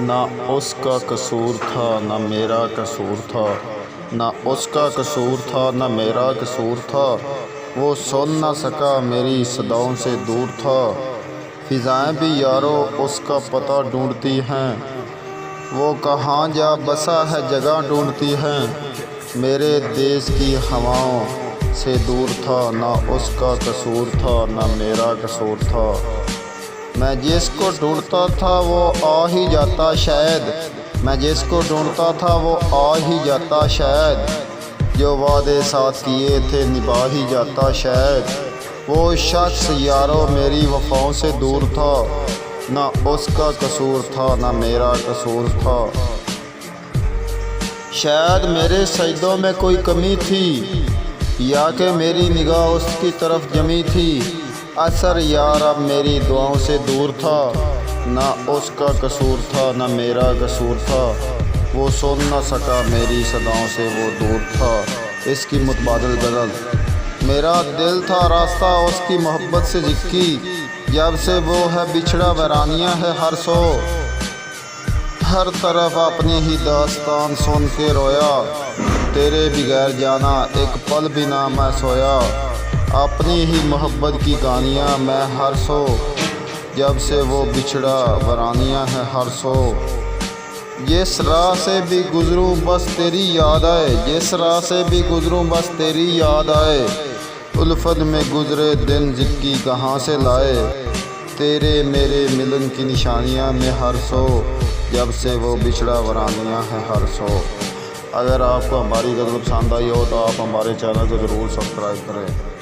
ना उसका कसूर था ना मेरा कसूर था, ना उसका कसूर था ना मेरा कसूर था। वो सुन ना सका मेरी सदाओं से दूर था। फ़िज़ाएं भी यारो उसका पता ढूंढती हैं, वो कहाँ जा बसा है जगह ढूंढती हैं। मेरे देश की हवाओं से दूर था, ना उसका कसूर था ना मेरा कसूर था। मैं जिसको ढूंढता था वो आ ही जाता शायद, मैं जिसको ढूंढता था वो आ ही जाता शायद। जो वादे साथ किए थे निभा ही जाता शायद। वो शख्स यारो मेरी वफ़ाओं से दूर था, ना उसका कसूर था ना मेरा कसूर था। शायद मेरे सजदों में कोई कमी थी, या कि मेरी निगाह उसकी तरफ जमी थी। असर यार अब मेरी दुआओं से दूर था, ना उसका कसूर था ना मेरा कसूर था। वो सुन न सका मेरी सदाओं से वो दूर था। इसकी मुतबादिल गज़ल। मेरा दिल था रास्ता उसकी मोहब्बत से जिक्की, जब से वो है बिछड़ा वैरानियाँ है हर सो। हर तरफ अपनी ही दास्तान सुन के रोया, तेरे बगैर जाना एक पल भी ना मैं सोया। अपनी ही मोहब्बत की कहानियाँ मैं हर सो, जब से वो बिछड़ा वैरानियाँ है हर सो। जिस राह से भी गुज़रूँ बस तेरी याद आए, जिस राह से भी गुज़रूँ बस तेरी याद आए। उल्फत में गुज़रे दिन जिक्की कहाँ से लाए, तेरे मेरे मिलन की निशानियाँ में हर सो, जब से वो बिछड़ा वैरानियाँ है हर सो। अगर आपको हमारी गज़ल पसंद आई हो तो आप हमारे चैनल को ज़रूर सब्सक्राइब करें।